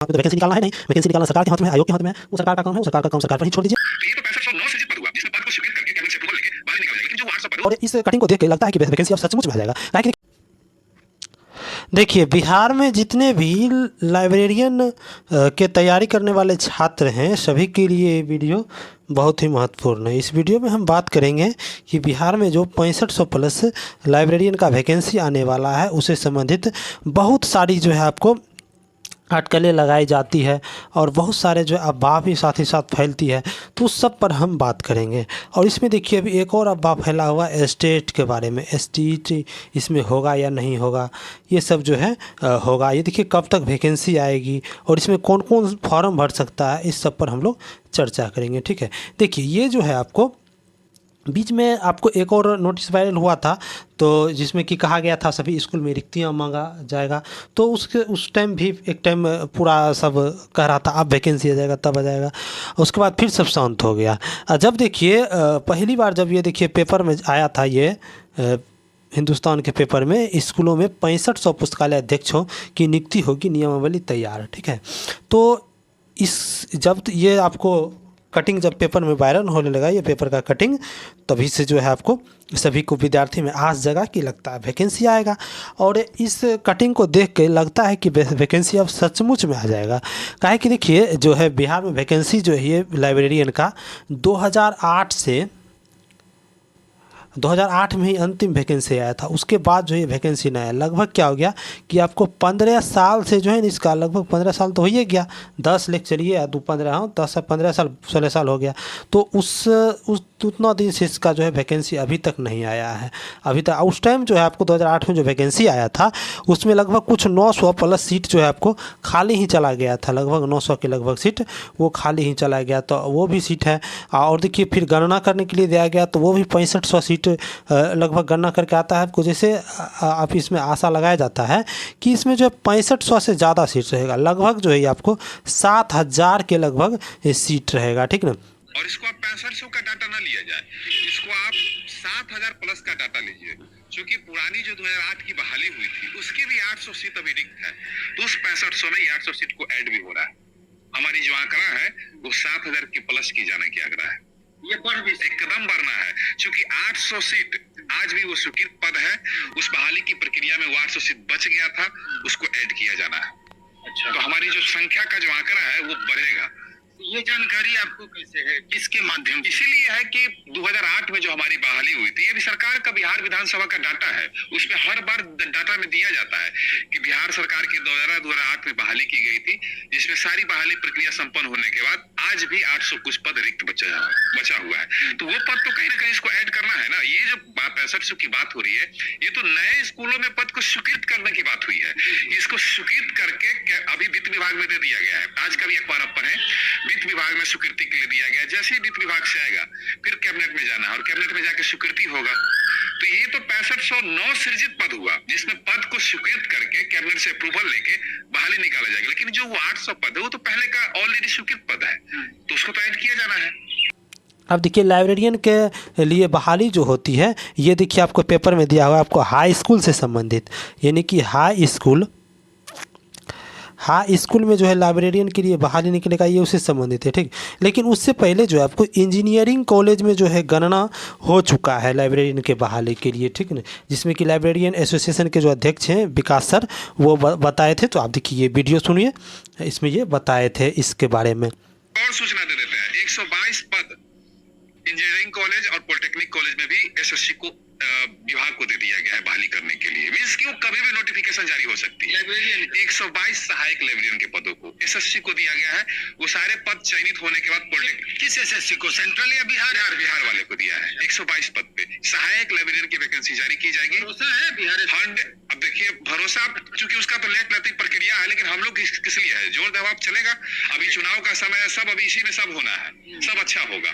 तो वैकेंसी निकालना है नहीं, वैकेंसी निकालना सरकार के हाथ में है, आयोग के हाथ में है, वो सरकार का काम है, वो सरकार का काम सरकार पर ही छोड़ दीजिए। ये तो 6509 से पद हुआ जिसमें पद को स्वीकृत करके कैबिनेट से अप्रूवल लेके बाहर निकाला जाएगा, लेकिन जो 800 पद और इस कटिंग को देख के लगता है कि वैकेंसी अब सचमुच में आ जाएगा। ताकि देखिए, बिहार में जितने भी लाइब्रेरियन के तैयारी करने वाले छात्र हैं, सभी के लिए ये वीडियो बहुत ही महत्वपूर्ण है। इस वीडियो में हम बात करेंगे कि बिहार में जो 6500 प्लस लाइब्रेरियन का वैकेंसी आने वाला है, उससे संबंधित बहुत सारी जो है आपको अटकलें लगाई जाती है और बहुत सारे जो अफवाह भी साथ ही साथ फैलती है, तो उस सब पर हम बात करेंगे। और इसमें देखिए, अभी एक और अफवाह फैला हुआ है स्टेट के बारे में, STET इसमें होगा या नहीं होगा, ये सब जो है होगा। ये देखिए कब तक वैकेंसी आएगी और इसमें कौन कौन फॉर्म भर सकता है, इस सब पर हम लोग चर्चा करेंगे। ठीक है, देखिए ये जो है आपको बीच में आपको एक और नोटिस वायरल हुआ था, तो जिसमें कि कहा गया था सभी स्कूल में रिक्तियाँ मांगा जाएगा। तो उस टाइम भी एक टाइम पूरा सब कह रहा था अब वैकेंसी आ जाएगा, तब आ जाएगा। उसके बाद फिर सब शांत हो गया। जब देखिए पहली बार जब ये देखिए पेपर में आया था, ये हिंदुस्तान के पेपर में, स्कूलों में 6500 पुस्तकालय अध्यक्षों की नियुक्ति होगी, नियमावली तैयार। ठीक है, तो जब ये आपको कटिंग जब पेपर में वायरल होने लगा, ये पेपर का कटिंग, तभी से जो है आपको सभी को विद्यार्थी में आस जगा कि लगता है वैकेंसी आएगा। और इस कटिंग को देख के लगता है कि वैकेंसी अब सचमुच में आ जाएगा। काहे कि देखिए जो है बिहार में वैकेंसी जो है ये लाइब्रेरियन का 2008 में ही अंतिम वैकेंसी आया था। उसके बाद जो है वैकेंसी नहीं आया। लगभग क्या हो गया कि आपको 15 साल से जो है इसका लगभग 15 साल तो हो ही गया, 10 लेख चलिए या 15 हाँ 10 से 15 साल 16 साल हो गया। तो उस उतना दिन से इसका जो है वैकेंसी अभी तक नहीं आया है। अभी तक उस टाइम जो है आपको 2008 में जो वैकेंसी आया था, उसमें लगभग कुछ 900 प्लस सीट जो है आपको खाली ही चला गया था। लगभग 900 के लगभग सीट वो खाली ही चला गया, तो वो भी सीट है। और देखिए फिर गणना करने के लिए दिया गया, तो वो भी 6500 सीट लगभग गणना करके आता है आपको। जैसे आप इसमें आशा लगाया जाता है कि इसमें जो है 6500 से ज़्यादा सीट रहेगा। लगभग जो है आपको 7000 के लगभग सीट रहेगा। ठीक ना, और इसको आप 6500 का डाटा ना लिया जाए, इसको आप 7000 प्लस का डाटा लीजिए, क्योंकि पुरानी जो 2008 की बहाली हुई थी उसकी भी 800 सीट अभी रिक्त है, तो उस 6500 में 800 सीट को ऐड भी हो रहा है। हमारी जो आंकड़ा है वो 7000 के प्लस की जाने की आंकड़ा है, ये बढ़ भी एकदम बढ़ना है, क्योंकि 800 सीट आज भी वो स्वीकृत पद है। उस बहाली की प्रक्रिया में वो 800 सीट बच गया था, उसको ऐड किया जाना है। अच्छा, तो हमारी जो संख्या का जो आंकड़ा है वो बढ़ेगा। ये जानकारी आपको कैसे है, किसके माध्यम? इसीलिए है कि 2008 में जो हमारी बहाली हुई थी, ये भी सरकार का बिहार विधानसभा का डाटा है, उसमें हर बार डाटा में दिया जाता है कि बिहार सरकार के द्वारा 2008 में बहाली की गई थी, जिसमें सारी बहाली प्रक्रिया संपन्न होने के बाद आज भी 800 कुछ पद रिक्त बचा हुआ है। तो वो पद तो कहीं ना कहीं इसको ऐड करना है ना। ये जो 6500 की बात हो रही है, ये तो नए स्कूलों में पद को स्वीकृत करने की बात हुई है। इसको स्वीकृत करके अभी वित्त विभाग में दे दिया गया है। आज का भी अखबार अपन है, वित्त विभाग में स्वीकृति के लिए दिया गया। जैसे ही वित्त विभाग से आएगा फिर कैबिनेट में जाना है और कैबिनेट में जाके स्वीकृति होगा। तो ये तो 6509 सृजित पद हुआ, जिसमें पद को स्वीकृत करके कैबिनेट से अप्रूवल लेके बहाली निकाला जाएगा। लेकिन जो वो 800 पद है वो तो पहले का ऑलरेडी स्वीकृत पद है, तो उसको तो ऐड किया जाना है। अब देखिए लाइब्रेरियन के लिए बहाली जो होती है, ये देखिए आपको पेपर में दिया हुआ है, आपको हाई स्कूल से संबंधित, यानी कि हाई स्कूल में जो है लाइब्रेरियन के लिए बहाली निकलेगा, ये उससे संबंधित है। ठीक, लेकिन उससे पहले जो है आपको इंजीनियरिंग कॉलेज में जो है गणना हो चुका है लाइब्रेरियन के बहाली के लिए। ठीक है, जिसमें कि लाइब्रेरियन एसोसिएशन के जो अध्यक्ष हैं विकास सर, वो बताए थे। तो आप देखिए ये वीडियो सुनिए, इसमें ये बताए थे इसके बारे में। और सूचना दे देते हैं, 122 पद इंजीनियरिंग कॉलेज और पॉलिटेक्निक कॉलेज में भी एसएससी को विभाग को दे दिया गया है बहाली करने के लिए। मींस कि वो कभी भी नोटिफिकेशन जारी हो सकती है। 122 सहायक लाइब्रेरियन के पदों को एसएससी को दिया गया है। वो सारे पद चयनित होने के बाद पॉलिटेक्निक, किस एसएससी को, सेंट्रल या बिहार वाले को दिया है। 122 पद पे सहायक लाइब्रेरियन की वैकेंसी जारी की जाएगी। भरोसा है बिहार फंड। अब देखिए भरोसा, क्योंकि उसका तो लेट लती प्रक्रिया है, लेकिन हम लोग किस लिए है, जोर दबाव चलेगा। अभी चुनाव का समय है, सब अभी इसी में सब होना है, सब अच्छा होगा।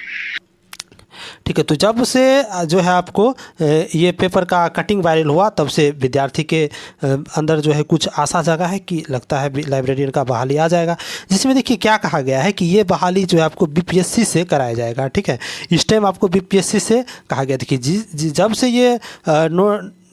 ठीक है, तो जब से जो है आपको ये पेपर का कटिंग वायरल हुआ, तब से विद्यार्थी के अंदर जो है कुछ आशा जगा है कि लगता है लाइब्रेरियन का बहाली आ जाएगा। जिसमें देखिए क्या कहा गया है कि ये बहाली जो है आपको बीपीएससी से कराया जाएगा। ठीक है, इस टाइम आपको बीपीएससी से कहा गया। देखिए जब से ये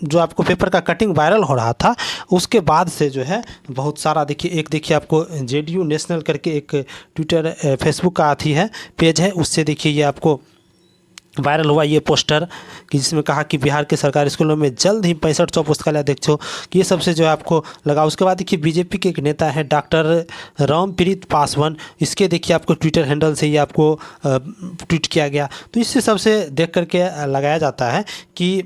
जो आपको पेपर का कटिंग वायरल हो रहा था, उसके बाद से जो है बहुत सारा देखिए आपको JDU नेशनल करके एक ट्विटर फेसबुक का आती है पेज है, उससे देखिए ये आपको वायरल हुआ ये पोस्टर कि जिसमें कहा कि बिहार के सरकारी स्कूलों में जल्द ही 6500 पुस्तकालय अध्यक्षों कि ये सबसे जो है आपको लगा। उसके बाद देखिए बीजेपी के एक नेता है डॉक्टर रामप्रीत पासवान, इसके देखिए आपको ट्विटर हैंडल से ये आपको ट्वीट किया गया। तो इससे सबसे देख करके लगाया जाता है कि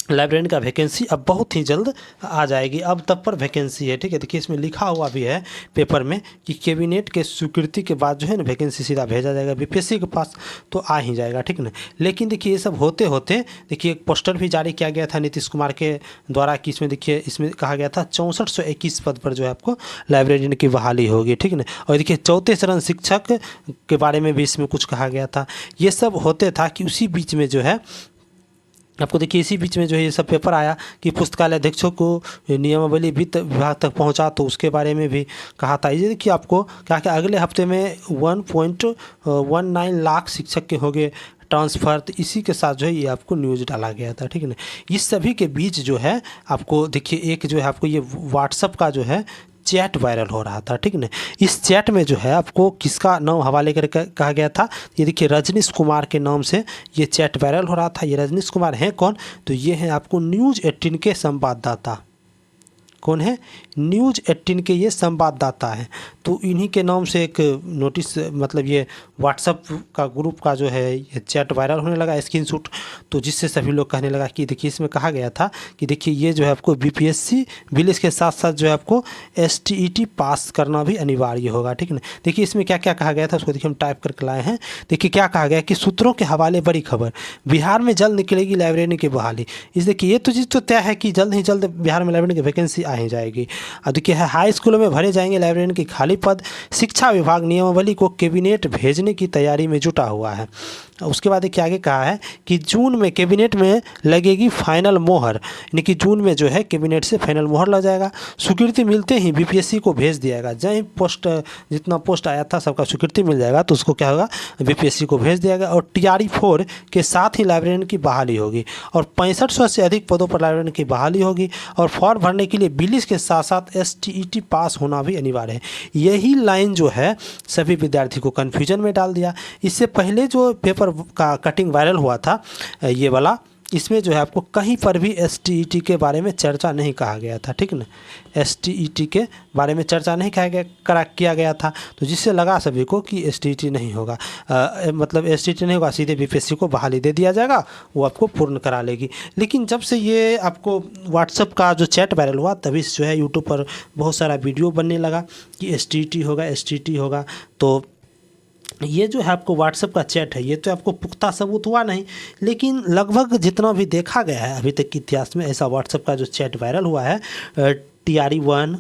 लाइब्रेरियन का वैकेंसी अब बहुत ही जल्द आ जाएगी, अब तक पर वैकेंसी है। ठीक है, देखिए इसमें लिखा हुआ भी है पेपर में कि कैबिनेट के स्वीकृति के बाद जो है ना वैकेंसी सीधा भेजा जाएगा BPSC के पास, तो आ ही जाएगा। ठीक ना, लेकिन देखिए ये सब होते होते देखिए एक पोस्टर भी जारी किया गया था नीतीश कुमार के द्वारा कि इसमें देखिए इसमें कहा गया था 6421 पद पर जो है आपको लाइब्रेरियन की बहाली होगी। ठीक ना, और देखिए चौथे चरण शिक्षक के बारे में भी इसमें कुछ कहा गया था। ये सब होते था कि उसी बीच में जो है आपको देखिए इसी बीच में जो है ये सब पेपर आया कि पुस्तकालय अध्यक्षों को नियमावली वित्त विभाग तक पहुंचा, तो उसके बारे में भी कहा था। ये देखिए आपको क्या कि अगले हफ्ते में 1.19 लाख शिक्षक के हो गए ट्रांसफ़र, तो इसी के साथ जो है ये आपको न्यूज़ डाला गया था। ठीक है ना, इस सभी के बीच जो है आपको देखिए एक जो है आपको ये व्हाट्सएप का जो है चैट वायरल हो रहा था। ठीक ना, इस चैट में जो है आपको किसका नाम हवाले करके कहा गया था, ये देखिए रजनीश कुमार के नाम से ये चैट वायरल हो रहा था। ये रजनीश कुमार हैं कौन, तो ये हैं आपको न्यूज़ 18 के संवाददाता। कौन है, न्यूज़ 18 के ये संवाददाता हैं। तो इन्हीं के नाम से एक नोटिस मतलब ये व्हाट्सएप का ग्रुप का जो है ये चैट वायरल होने लगा स्क्रीनशॉट, तो जिससे सभी लोग कहने लगा कि देखिए इसमें कहा गया था कि देखिए ये जो है आपको BPSC बिलिस के साथ साथ जो है आपको STET पास करना भी अनिवार्य होगा। ठीक है, देखिए इसमें क्या क्या कहा गया था उसको देखिए हम टाइप करके लाए हैं। देखिए क्या कहा गया कि सूत्रों के हवाले बड़ी खबर, बिहार में जल्द निकलेगी लाइब्रेरी की बहाली। इस देखिए ये तो चीज़ तो तय है कि जल्द ही जल्द बिहार में लाइब्रेरी की वैकेंसी आ ही जाएगी। अब देखिए है हाई स्कूलों में भरे जाएंगे लाइब्रेरियन के खाली पद, शिक्षा विभाग नियमावली को कैबिनेट भेजने की तैयारी में जुटा हुआ है। उसके बाद देखिए आगे कहा है कि जून में कैबिनेट में लगेगी फाइनल मोहर, यानी कि जून में जो है कैबिनेट से फाइनल मोहर लग जाएगा। स्वीकृति मिलते ही BPSC को भेज दिया जाएगा। जहाँ ही पोस्ट जितना पोस्ट आया था सबका स्वीकृति मिल जाएगा तो उसको क्या होगा BPSC को भेज दिया जाएगा। और TRE-4 के साथ ही लाइब्रेरियन की बहाली होगी और 6500 से अधिक पदों पर लाइब्रेरियन की बहाली होगी। और फॉर्म भरने के लिए बिलिस के साथ साथ STET पास होना भी अनिवार्य है। यही लाइन जो है सभी विद्यार्थी को कन्फ्यूजन में डाल दिया। इससे पहले जो पेपर का कटिंग वायरल हुआ था ये वाला, इसमें जो है आपको कहीं पर भी STET के बारे में चर्चा नहीं कहा गया था। ठीक ना, STET के बारे में चर्चा नहीं किया गया था, तो जिससे लगा सभी को कि STET नहीं होगा, मतलब STET नहीं होगा, सीधे BPSC को बहाली दे दिया जाएगा, वो आपको पूर्ण करा लेगी। लेकिन जब से ये आपको व्हाट्सएप का जो चैट वायरल हुआ तभी जो है यूट्यूब पर बहुत सारा वीडियो बनने लगा कि STET होगा। तो ये जो है आपको व्हाट्सएप का चैट है ये तो आपको पुख्ता सबूत हुआ नहीं, लेकिन लगभग जितना भी देखा गया है अभी तक के इतिहास में ऐसा व्हाट्सएप का जो चैट वायरल हुआ है TRE-1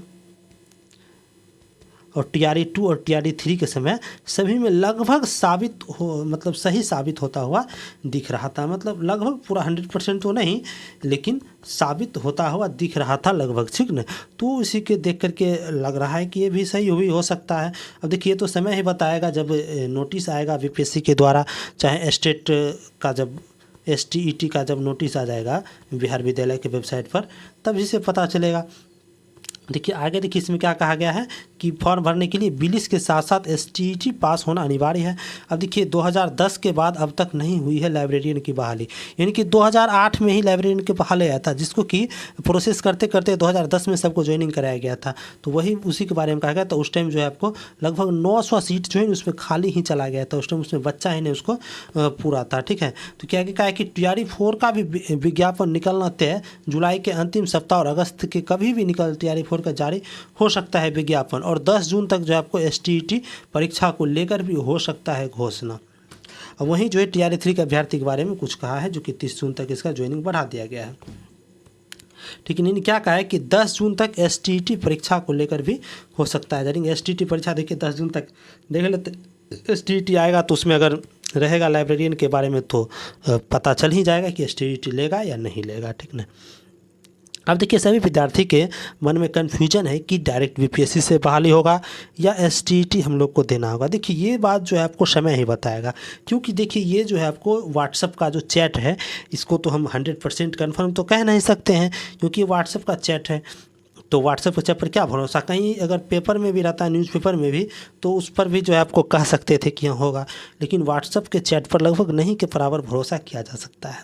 और TRE-2 और TRE-3 के समय सभी में लगभग साबित हो मतलब सही साबित होता हुआ दिख रहा था। मतलब लगभग पूरा 100% तो नहीं लेकिन साबित होता हुआ दिख रहा था लगभग। ठीक ना, तो इसी के देख करके लग रहा है कि ये भी सही भी हो सकता है। अब देखिए तो समय ही बताएगा जब नोटिस आएगा BPSC के द्वारा, चाहे स्टेट का जब STET का जब नोटिस आ जाएगा बिहार विद्यालय के वेबसाइट पर तब इसे पता चलेगा। देखिए आगे देखिए इसमें क्या कहा गया है कि फॉर्म भरने के लिए बिलिस के साथ साथ STET पास होना अनिवार्य है। अब देखिए 2010 के बाद अब तक नहीं हुई है लाइब्रेरियन की बहाली, यानी कि 2008 में ही लाइब्रेरियन की बहाली आया था जिसको कि प्रोसेस करते करते 2010 में सबको ज्वाइनिंग कराया गया था। तो वही उसी के बारे में कहा गया। तो उस टाइम जो है आपको लगभग 900 सीट जो है उसमें खाली ही चला गया था, उस टाइम उसमें बच्चा ही नहीं उसको पूरा था। ठीक है, तो क्या कहा है कि TRE-4 का भी विज्ञापन निकलना तय, जुलाई के अंतिम सप्ताह और अगस्त के कभी भी TRE-4 का जारी हो सकता है विज्ञापन, और 10 जून तक जो आपको STET परीक्षा को लेकर भी हो सकता है घोषणा। और वहीं जो है TRE-3 के अभ्यर्थी के बारे में कुछ कहा है जो कि 30 जून तक इसका ज्वाइनिंग बढ़ा दिया गया है। ठीक है, इन्होंने क्या कहा है कि 10 जून तक STET परीक्षा को लेकर भी हो सकता है। यानी STET परीक्षा देखिए 10 जून तक देख लेते STET आएगा तो उसमें अगर रहेगा लाइब्रेरियन के बारे में तो पता चल ही जाएगा कि STET लेगा या नहीं लेगा। ठीक ना, अब देखिए सभी विद्यार्थी के मन में कन्फ्यूजन है कि डायरेक्ट बीपीएससी से बहाली होगा या एसटीईटी हम लोग को देना होगा। देखिए ये बात जो है आपको समय ही बताएगा, क्योंकि देखिए ये जो है आपको व्हाट्सएप का जो चैट है इसको तो हम 100% कन्फर्म तो कह नहीं सकते हैं, क्योंकि व्हाट्सएप का चैट है तो व्हाट्सएप के चैट पर क्या भरोसा। कहीं अगर पेपर में भी रहता है, न्यूज़पेपर में भी, तो उस पर भी जो है आपको कह सकते थे कि हाँ होगा, लेकिन व्हाट्सएप के चैट पर लगभग नहीं के बराबर भरोसा किया जा सकता है,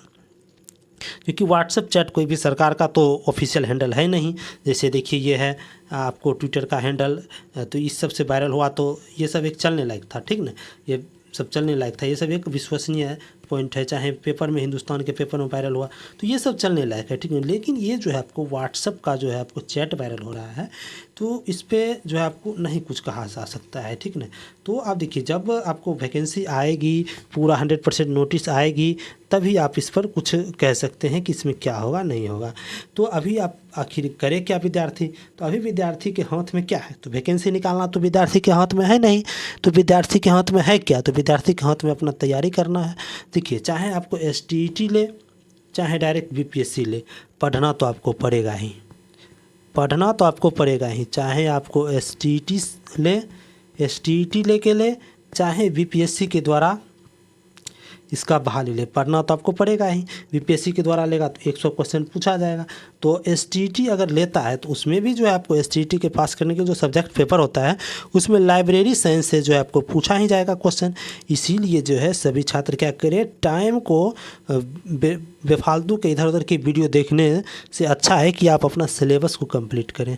क्योंकि व्हाट्सएप चैट कोई भी सरकार का तो ऑफिशियल हैंडल है नहीं। जैसे देखिए ये है आपको ट्विटर का हैंडल, तो इस सब से वायरल हुआ तो ये सब एक चलने लायक था, ठीक ना, ये सब चलने लायक था, ये सब एक विश्वसनीय पॉइंट है। चाहे पेपर में, हिंदुस्तान के पेपर में वायरल हुआ तो ये सब चलने लायक है, ठीक है। लेकिन ये जो है आपको व्हाट्सएप का जो है आपको चैट वायरल हो रहा है तो इस पर जो है आपको नहीं कुछ कहा जा सकता है, ठीक ना। तो आप देखिए जब आपको वैकेंसी आएगी, पूरा 100% नोटिस आएगी, तभी आप इस पर कुछ कह सकते हैं कि इसमें क्या होगा नहीं होगा। तो अभी आप आखिर करें क्या विद्यार्थी, तो अभी विद्यार्थी के हाथ में क्या है, तो वैकेंसी निकालना तो विद्यार्थी के हाथ में है नहीं, तो विद्यार्थी के हाथ में है क्या, तो विद्यार्थी के हाथ में अपना तैयारी करना है। देखिए चाहे आपको एसटीईटी ले, चाहे डायरेक्ट बीपीएससी ले, पढ़ना तो आपको पड़ेगा ही, पढ़ना तो आपको पड़ेगा ही। चाहे आपको एसटीईटी ले, एसटीईटी लेके ले, चाहे बीपीएससी के द्वारा इसका बहाली ले, पढ़ना तो आपको पड़ेगा ही। बीपीएससी के द्वारा लेगा तो 100 क्वेश्चन पूछा जाएगा। तो एसटीईटी अगर लेता है तो उसमें भी जो है आपको एसटीईटी के पास करने के जो सब्जेक्ट पेपर होता है उसमें लाइब्रेरी साइंस से जो है आपको पूछा ही जाएगा क्वेश्चन। इसीलिए जो है सभी छात्र क्या करें, टाइम को बेफालतू के इधर उधर की वीडियो देखने से अच्छा है कि आप अपना सिलेबस को कंप्लीट करें,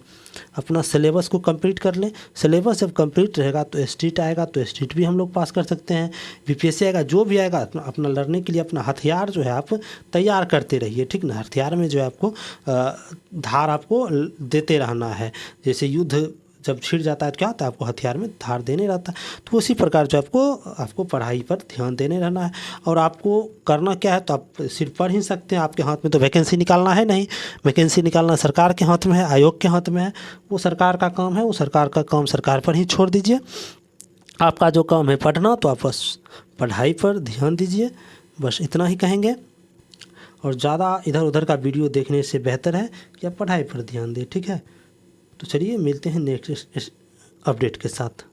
अपना सिलेबस को कंप्लीट कर लें। सिलेबस जब कंप्लीट रहेगा तो एसटीईटी आएगा, तो एसटीईटी भी हम लोग पास कर सकते हैं। बीपीएससी आएगा, जो भी आएगा अपना लड़ने के लिए अपना हथियार जो है आप तैयार करते रहिए, ठीक ना। हथियार में जो है आपको धार आपको देते रहना है। जैसे युद्ध जब छिड़ जाता है तो क्या होता है, आपको हथियार में धार देने रहता है। तो उसी प्रकार जो आपको पढ़ाई पर ध्यान देने रहना है। और आपको करना क्या है, तो आप सिर्फ पढ़ ही सकते हैं, आपके हाथ में तो वैकेंसी निकालना है नहीं। वैकेंसी निकालना सरकार के हाथ में है, आयोग के हाथ में है, वो सरकार का काम है, वो सरकार का काम सरकार पर ही छोड़ दीजिए। आपका जो काम है पढ़ना, तो आप बस पढ़ाई पर ध्यान दीजिए, बस इतना ही कहेंगे। और ज़्यादा इधर उधर का वीडियो देखने से बेहतर है कि आप पढ़ाई पर ध्यान दें, ठीक है। तो चलिए मिलते हैं नेक्स्ट अपडेट के साथ।